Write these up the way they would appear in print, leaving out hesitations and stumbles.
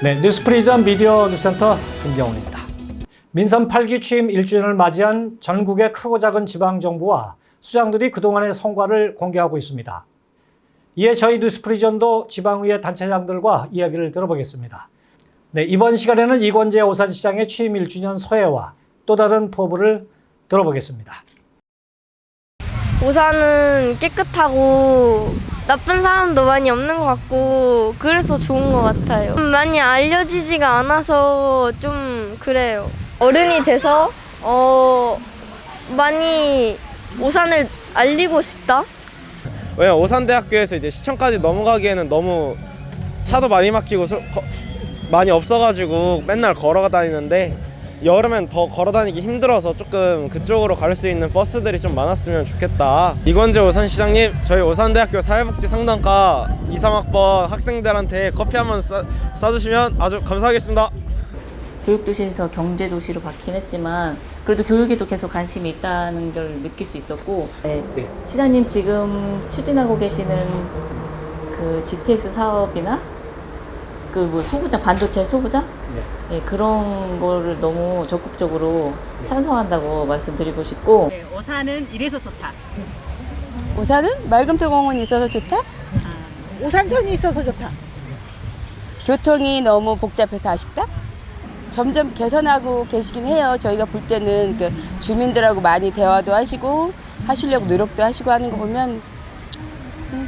네, 뉴스프리전 미디어 뉴스센터 김경훈입니다. 민선 8기 취임 1주년을 맞이한 전국의 크고 작은 지방정부와 수장들이 그동안의 성과를 공개하고 있습니다. 이에 저희 뉴스프리전도 지방의회 단체장들과 이야기를 들어보겠습니다. 네, 이번 시간에는 이권재 오산시장의 취임 1주년 소회와 또 다른 포부를 들어보겠습니다. 오산은 깨끗하고 나쁜 사람도 많이 없는 것 같고 그래서 좋은 것 같아요. 많이 알려지지가 않아서 좀 그래요. 어른이 돼서 많이 오산을 알리고 싶다. 왜냐면 오산대학교에서 이제 시청까지 넘어가기에는 너무 차도 많이 막히고 많이 없어가지고 맨날 걸어 다니는데 여름엔 더 걸어 다니기 힘들어서 조금 그쪽으로 갈 수 있는 버스들이 좀 많았으면 좋겠다. 이권재 오산시장님, 저희 오산대학교 사회복지 상담과 2, 3학번 학생들한테 커피 한번 싸주시면 아주 감사하겠습니다. 교육도시에서 경제도시로 바뀌긴 했지만 그래도 교육에도 계속 관심이 있다는 걸 느낄 수 있었고, 네. 시장님 지금 추진하고 계시는 그 GTX 사업이나 그 뭐 소부장, 반도체 소부장? 네, 그런 거를 너무 적극적으로 찬성한다고 말씀드리고 싶고, 네, 오산은 이래서 좋다. 오산은 말금토공원이 있어서 좋다? 오산천이 있어서 좋다. 교통이 너무 복잡해서 아쉽다? 점점 개선하고 계시긴 해요. 저희가 볼 때는 그 주민들하고 많이 대화도 하시고 하시려고 노력도 하시고 하는 거 보면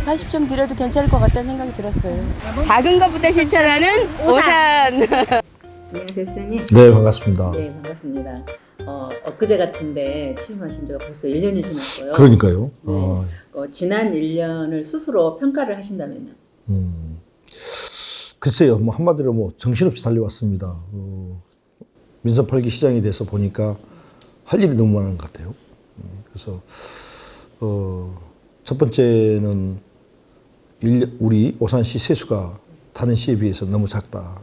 80점 드려도 괜찮을 것 같다는 생각이 들었어요. 작은 것부터 실천하는 오산. 안녕하세요, 시장님. 네, 반갑습니다. 네, 반갑습니다. 엊그제 같은데 취임하신 지가 벌써 1년이 지났고요. 그러니까요. 네. 지난 1년을 스스로 평가를 하신다면요? 글쎄요, 뭐 한마디로 뭐 정신없이 달려왔습니다. 민선 8기 시장이 돼서 보니까 할 일이 너무 많은 것 같아요. 그래서 첫 번째는 우리 오산시 세수가 다른 시에 비해서 너무 작다.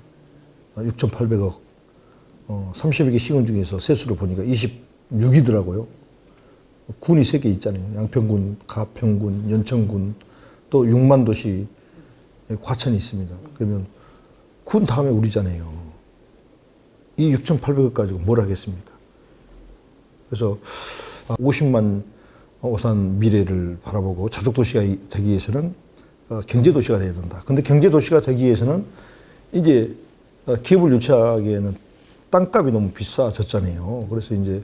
6,800억. 30개 시군 중에서 세수를 보니까 26이더라고요. 군이 3개 있잖아요. 양평군, 가평군, 연천군, 또 6만 도시 과천이 있습니다. 그러면 군 다음에 우리잖아요. 이 6,800억 가지고 뭘 하겠습니까? 그래서 50만 오산 미래를 바라보고 자족도시가 되기 위해서는 경제도시가 돼야 된다. 근데 경제도시가 되기 위해서는 이제 기업을 유치하기에는 땅값이 너무 비싸졌잖아요. 그래서 이제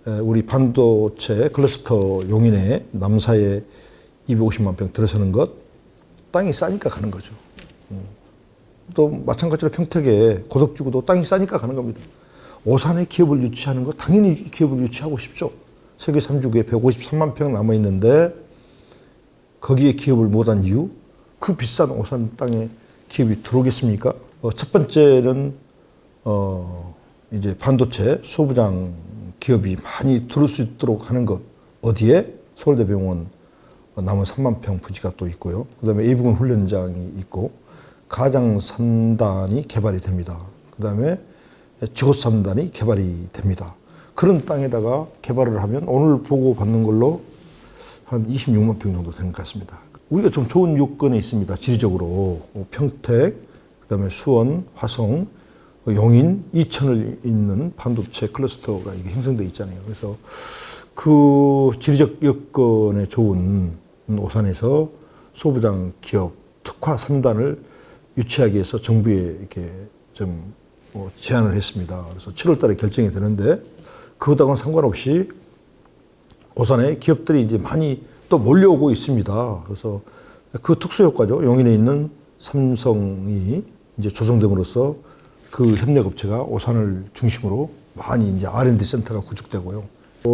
우리 반도체 클러스터 용인에 남사에 250만 평 들어서는 것, 땅이 싸니까 가는 거죠. 또 마찬가지로 평택에 고덕지구도 땅이 싸니까 가는 겁니다. 오산에 기업을 유치하는 거 당연히 기업을 유치하고 싶죠. 세계 3주국에 153만 평 남아있는데 거기에 기업을 못한 이유? 그 비싼 오산 땅에 기업이 들어오겠습니까? 첫 번째는 이제 반도체 소부장 기업이 많이 들어올 수 있도록 하는 것. 어디에? 서울대병원 남은 3만 평 부지가 또 있고요. 그 다음에 A부군 훈련장이 있고 가장 3단이 개발이 됩니다. 그 다음에 지구 3단이 개발이 됩니다. 그런 땅에다가 개발을 하면 오늘 보고 받는 걸로 한 26만 평 정도 되는 것 같습니다. 우리가 좀 좋은 요건에 있습니다. 지리적으로 평택, 그다음에 수원, 화성, 용인, 이천을 잇는 반도체 클러스터가 이게 형성돼 있잖아요. 그래서 그 지리적 여건에 좋은 오산에서 소부장 기업 특화 3단을 유치하기 위해서 정부에 이렇게 좀 제안을 했습니다. 그래서 7월 달에 결정이 되는데 그것하고는 상관없이 오산에 기업들이 이제 많이 또 몰려오고 있습니다. 그래서 그 특수 효과죠. 용인에 있는 삼성이 이제 조성됨으로써 그 협력업체가 오산을 중심으로 많이 이제 R&D 센터가 구축되고요.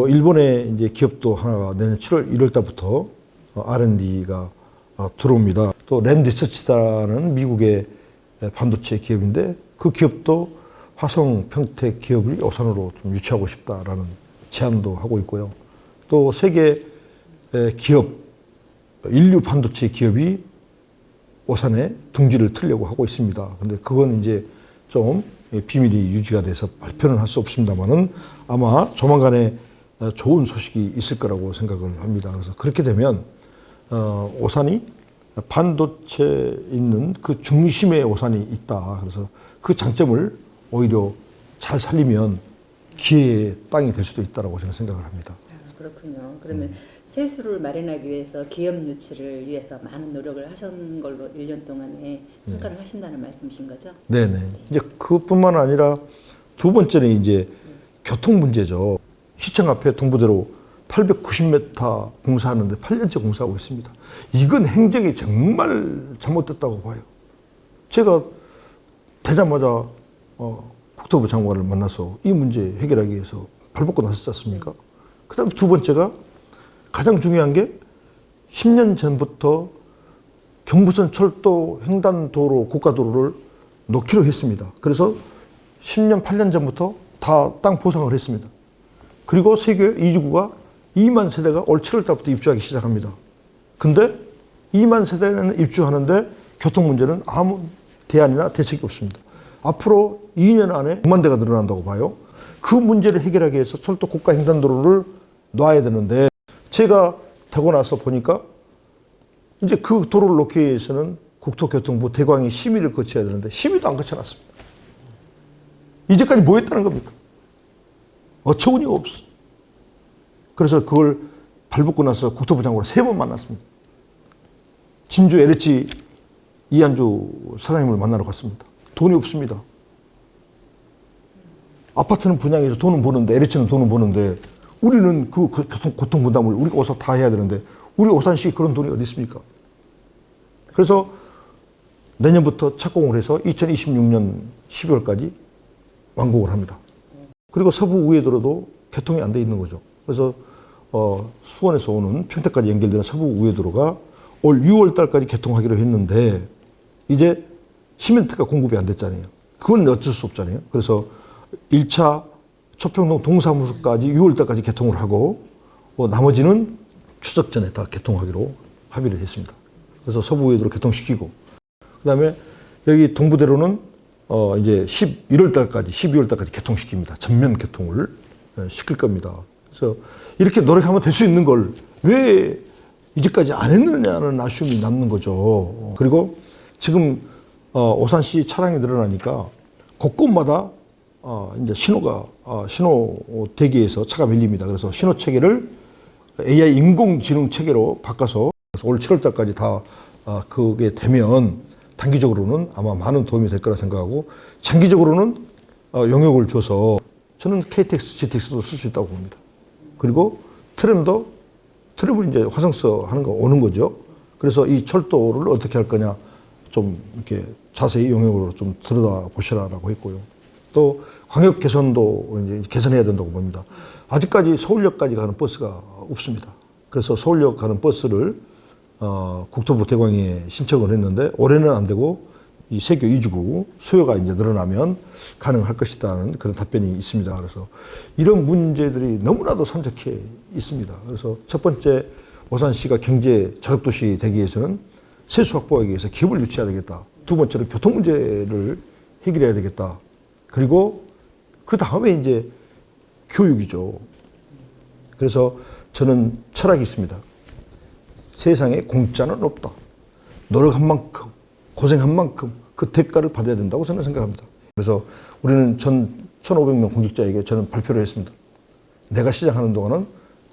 일본의 이제 기업도 하나가 내년 7월 1월 달부터 R&D가 들어옵니다. 또 램리서치라는 미국의 반도체 기업인데 그 기업도 화성 평택 기업을 오산으로 좀 유치하고 싶다라는 제안도 하고 있고요. 또 세계 기업, 인류 반도체 기업이 오산에 둥지를 트려고 하고 있습니다. 근데 그건 이제 좀 비밀이 유지가 돼서 발표는 할 수 없습니다만은 아마 조만간에 좋은 소식이 있을 거라고 생각을 합니다. 그래서 그렇게 되면 오산이 반도체 있는 그 중심에 오산이 있다. 그래서 그 장점을 오히려 잘 살리면 기회의 땅이 될 수도 있다고 저는 생각을 합니다. 그렇군요. 그러면 세수를 마련하기 위해서 기업 유치를 위해서 많은 노력을 하신 걸로 1년 동안에 평가를 하신다는 말씀이신 거죠? 네네. 이제 그뿐만 아니라 두 번째는 이제 교통 문제죠. 시청 앞에 동부대로 890m 공사하는데 8년째 공사하고 있습니다. 이건 행정이 정말 잘못됐다고 봐요. 제가 되자마자 국토부 장관을 만나서 이 문제 해결하기 위해서 발벗고 나섰지 않습니까? 그 다음 두 번째가 가장 중요한 게 10년 전부터 경부선 철도 횡단도로 고가도로를 놓기로 했습니다. 그래서 10년, 8년 전부터 다 땅 보상을 했습니다. 그리고 세계 이주구가 2만 세대가 올 7월 달부터 입주하기 시작합니다. 근데 2만 세대는 입주하는데 교통 문제는 아무 대안이나 대책이 없습니다. 앞으로 2년 안에 9만 대가 늘어난다고 봐요. 그 문제를 해결하기 위해서 철도 고가 횡단도로를 놔야 되는데 제가 되고 나서 보니까 이제 그 도로를 놓기 위해서는 국토교통부 대광이 심의를 거쳐야 되는데 심의도 안 거쳐놨습니다. 이제까지 뭐 했다는 겁니까? 어처구니가 없어. 그래서 그걸 발벗고 나서 국토부 장관을 3번 만났습니다. 진주 LH 이한주 사장님을 만나러 갔습니다. 돈이 없습니다. 아파트는 분양해서 돈은 버는데 LH는 돈은 버는데 우리는 그 고통 분담을 우리가 어서 다 해야 되는데 우리 오산시 그런 돈이 어디 있습니까? 그래서 내년부터 착공을 해서 2026년 12월까지 완공을 합니다. 그리고 서부 우회도로도 개통이 안 돼 있는 거죠. 그래서 수원에서 오는 평택까지 연결되는 서부 우회도로가 올 6월 달까지 개통하기로 했는데 이제 시멘트가 공급이 안 됐잖아요. 그건 어쩔 수 없잖아요. 그래서 1차 초평동 동사무소까지 6월 달까지 개통을 하고 나머지는 추석 전에 다 개통하기로 합의를 했습니다. 그래서 서부 우회도로 개통시키고 그다음에 여기 동부대로는 이제 12월 달까지 개통시킵니다. 전면 개통을 시킬 겁니다. 그래서 이렇게 노력하면 될 수 있는 걸 왜 이제까지 안 했느냐는 아쉬움이 남는 거죠. 그리고 지금 오산시 차량이 늘어나니까 곳곳마다 이제 신호 대기에서 차가 밀립니다. 그래서 신호 체계를 AI 인공지능 체계로 바꿔서 올 7월 달까지 다 그게 되면 단기적으로는 아마 많은 도움이 될 거라 생각하고 장기적으로는 용역을 줘서 저는 KTX, GTX도 쓸 수 있다고 봅니다. 그리고 트램을 이제 화성서 하는 거 오는 거죠. 그래서 이 철도를 어떻게 할 거냐 좀 이렇게 자세히 용역으로 좀 들여다 보시라라고 했고요. 또 광역 개선도 이제 개선해야 된다고 봅니다. 아직까지 서울역까지 가는 버스가 없습니다. 그래서 서울역 가는 버스를 국토부 대광에 신청을 했는데 올해는 안 되고 이 세교 이주구 수요가 이제 늘어나면 가능할 것이다는 그런 답변이 있습니다. 그래서 이런 문제들이 너무나도 산적해 있습니다. 그래서 첫 번째 오산시가 경제 저력도시 되기 위해서는 세수 확보하기 위해서 기업을 유치해야 되겠다. 두 번째로 교통 문제를 해결해야 되겠다. 그리고 그 다음에 이제 교육이죠. 그래서 저는 철학이 있습니다. 세상에 공짜는 없다. 노력한 만큼, 고생한 만큼 그 대가를 받아야 된다고 저는 생각합니다. 그래서 우리는 1,500명 공직자에게 저는 발표를 했습니다. 내가 시작하는 동안은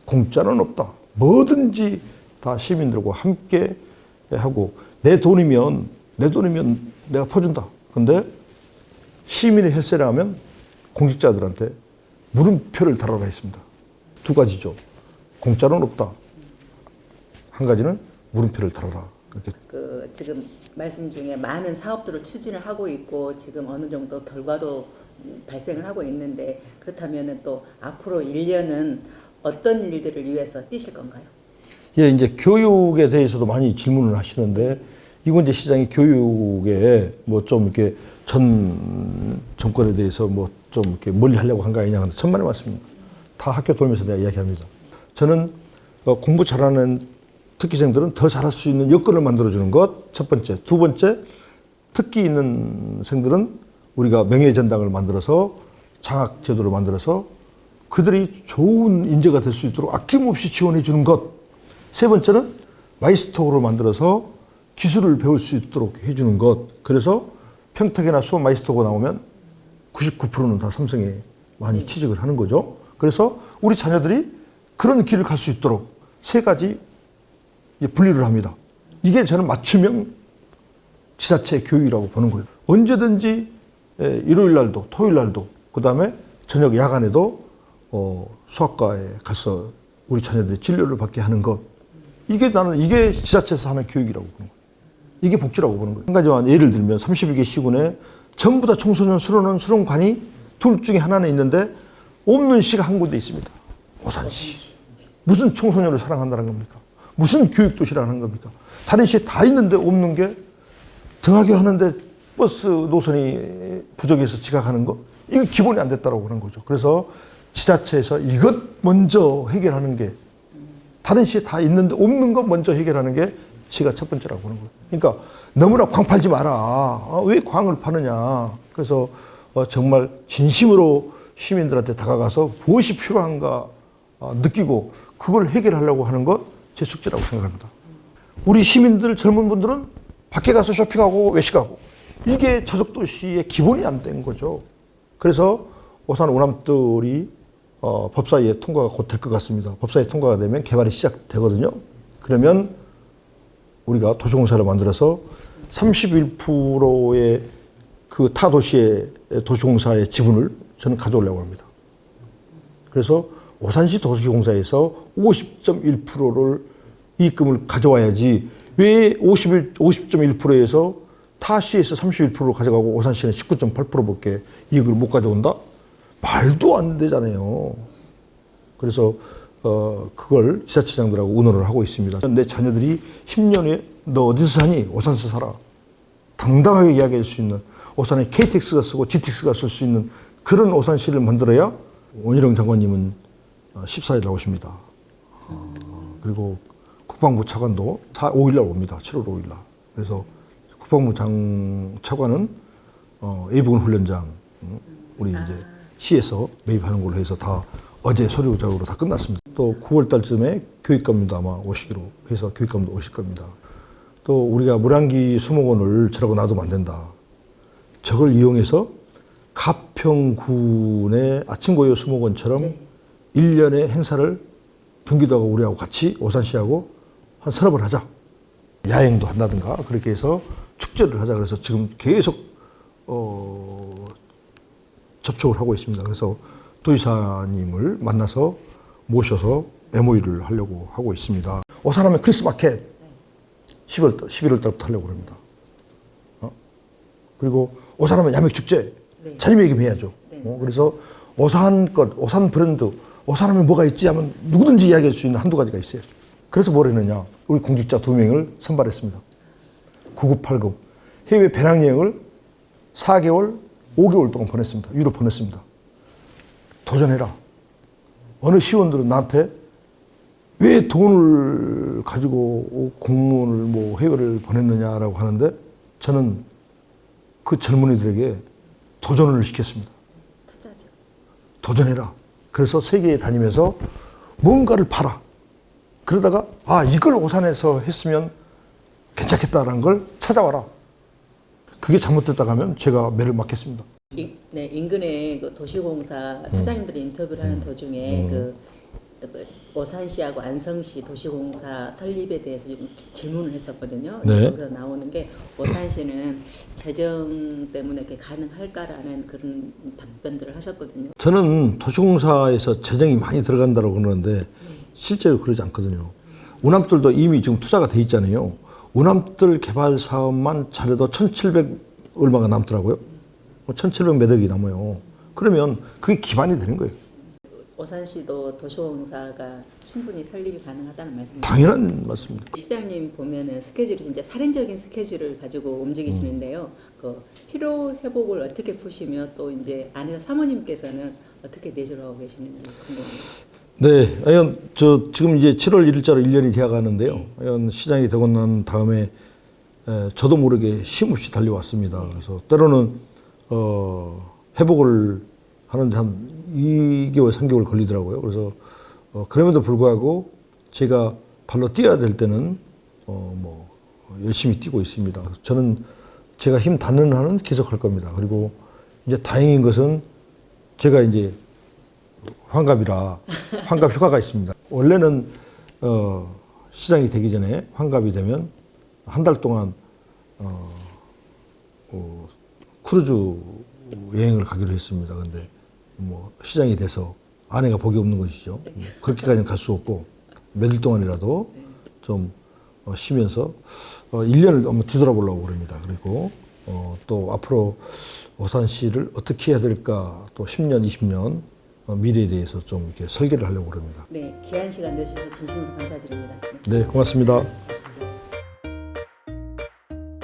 공짜는 없다. 뭐든지 다 시민들과 함께 하고 내 돈이면 내가 퍼준다. 근데 시민의 혈세를 하면 공직자들한테 물음표를 달아라 했습니다. 두 가지죠. 공짜는 없다. 한 가지는 물음표를 달아라. 이렇게. 지금 말씀 중에 많은 사업들을 추진을 하고 있고 지금 어느 정도 결과도 발생을 하고 있는데 그렇다면은 또 앞으로 1년은 어떤 일들을 위해서 뛰실 건가요? 예, 이제 교육에 대해서도 많이 질문을 하시는데 이건재 시장이 교육에 뭐 좀 이렇게 전 정권에 대해서 뭐 좀 이렇게 멀리 하려고 한 거 아니냐 하는데 천만의 말씀입니다. 다 학교 돌면서 내가 이야기합니다. 저는 공부 잘하는 특기생들은 더 잘할 수 있는 여건을 만들어주는 것, 첫 번째. 두 번째, 특기 있는 생들은 우리가 명예전당을 만들어서 장학 제도를 만들어서 그들이 좋은 인재가 될 수 있도록 아낌없이 지원해 주는 것. 세 번째는 마이스토어를 만들어서 기술을 배울 수 있도록 해주는 것. 그래서 평택이나 수원 마이스터고 나오면 99%는 다 삼성에 많이 취직을 하는 거죠. 그래서 우리 자녀들이 그런 길을 갈 수 있도록 세 가지 분리를 합니다. 이게 저는 맞춤형 지자체 교육이라고 보는 거예요. 언제든지 일요일 날도 토요일 날도 그다음에 저녁 야간에도 수학과에 가서 우리 자녀들이 진료를 받게 하는 것. 나는 이게 지자체에서 하는 교육이라고 보는 거예요. 이게 복지라고 보는 거예요. 한 가지만 예를 들면 31개 시군에 전부 다 청소년 수련원 수련관이 둘 중에 하나는 있는데 없는 시가 한 군데 있습니다. 오산시. 무슨 청소년을 사랑한다는 겁니까? 무슨 교육도시라는 겁니까? 다른 시에 다 있는데 없는 게 등하교 하는데 버스 노선이 부족해서 지각하는 거? 이거 기본이 안 됐다고 하는 거죠. 그래서 지자체에서 이것 먼저 해결하는 게 다른 시에 다 있는데 없는 것 먼저 해결하는 게 제가 첫 번째라고 하는 거예요. 그러니까 너무나 광 팔지 마라. 왜 광을 파느냐. 그래서 정말 진심으로 시민들한테 다가가서 무엇이 필요한가 느끼고 그걸 해결하려고 하는 것 제 숙제라고 생각합니다. 우리 시민들 젊은 분들은 밖에 가서 쇼핑하고 외식하고 이게 저속도시의 기본이 안 된 거죠. 그래서 오산 오남들이 법사위에 통과가 곧 될 것 같습니다. 법사위에 통과가 되면 개발이 시작되거든요. 그러면 우리가 도시공사를 만들어서 31%의 그 타 도시의 도시공사의 지분을 저는 가져오려고 합니다. 그래서 오산시 도시공사에서 50.1%를 이익금을 가져와야지 왜 50.1%에서 타시에서 31%를 가져가고 오산시는 19.8%밖에 이익을 못 가져온다? 말도 안 되잖아요. 그래서 그걸 지자체장들하고 의논을 하고 있습니다. 내 자녀들이 10년 후에 너 어디서 사니? 오산서 살아. 당당하게 이야기할 수 있는 오산에 KTX가 쓰고 GTX가 쓸 수 있는 그런 오산시를 만들어야 원희룡 장관님은 14일 나오십니다. 그리고 국방부 차관도 5일 날 옵니다. 7월 5일 날. 그래서 국방부 차관은 예비군 훈련장 우리 이제 시에서 매입하는 걸로 해서 다 어제 서류 작업으로 다 끝났습니다. 또 9월 달쯤에 교육감도 아마 오시기로 해서 교육감도 오실 겁니다. 또 우리가 물안기 수목원을 저라고 놔두면 안 된다. 저걸 이용해서 가평군의 아침고요 수목원처럼 1년의 행사를 경기도하고 우리하고 같이 오산시하고 한 서너 번 하자. 야행도 한다든가 그렇게 해서 축제를 하자. 그래서 지금 계속 접촉을 하고 있습니다. 그래서 도지사님을 만나서 모셔서 MOU를 하려고 하고 있습니다. 오산하면 크리스마켓 11월 달부터 하려고 합니다. 그리고 오산하면 야맥축제 자리매김해야죠. 그래서 오산 것, 오산 브랜드, 오산하면 뭐가 있지 하면 누구든지 이야기할 수 있는 한두 가지가 있어요. 그래서 뭘 했느냐. 우리 공직자 2명을 선발했습니다. 9급, 8급. 해외 배낭여행을 4개월, 5개월 동안 보냈습니다. 유럽 보냈습니다. 도전해라. 어느 시원들은 나한테 왜 돈을 가지고 공무원을 뭐 해외를 보냈느냐라고 하는데 저는 그 젊은이들에게 도전을 시켰습니다. 투자죠. 도전해라. 그래서 세계에 다니면서 뭔가를 팔아. 그러다가 이걸 오산에서 했으면 괜찮겠다라는 걸 찾아와라. 그게 잘못됐다고 하면 제가 매를 맞겠습니다. 네, 인근의 그 도시공사 사장님들이 인터뷰를 하는 도중에 그 오산시하고 안성시 도시공사 설립에 대해서 좀 질문을 했었거든요. 네. 거기서 나오는 게 오산시는 재정 때문에 이렇게 가능할까라는 그런 답변들을 하셨거든요. 저는 도시공사에서 재정이 많이 들어간다고 그러는데 실제로 그러지 않거든요. 운암들도 이미 지금 투자가 돼 있잖아요. 운암들 개발 사업만 잘해도 1,700 얼마가 남더라고요. 1,700 몇 억이 남아요. 그러면 그게 기반이 되는 거예요. 오산시도 도시공사가 충분히 설립이 가능하다는 말씀이시죠? 당연한 말씀입니다. 시장님 보면은 스케줄이 진짜 살인적인 스케줄을 가지고 움직이시는데요. 그 피로 회복을 어떻게 푸시며 또 이제 안에서 사모님께서는 어떻게 내조를 하고 계시는지 궁금합니다. 네, 저 지금 이제 7월 1일자로 1년이 되어 가는데요. 시장이 되고 난 다음에 저도 모르게 쉼없이 달려왔습니다. 그래서 때로는 회복을 하는데 한 2개월, 3개월 걸리더라고요. 그래서 그럼에도 불구하고 제가 발로 뛰어야 될 때는 뭐 열심히 뛰고 있습니다. 저는 제가 힘 닿는 한은 계속할 겁니다. 그리고 이제 다행인 것은 제가 이제 환갑이라 환갑 휴가가 있습니다. 원래는 시장이 되기 전에 환갑이 되면 한 달 동안 크루즈 여행을 가기로 했습니다. 근데 뭐 시장이 돼서 아내가 복이 없는 것이죠. 그렇게까지는 갈 수 없고 몇 일 동안이라도 좀 쉬면서 1년을 한번 뒤돌아보려고 그럽니다. 그리고 또 앞으로 오산시를 어떻게 해야 될까 또 10년, 20년 미래에 대해서 좀 이렇게 설계를 하려고 그럽니다. 네, 귀한 시간 내주셔서 진심으로 감사드립니다. 네, 고맙습니다.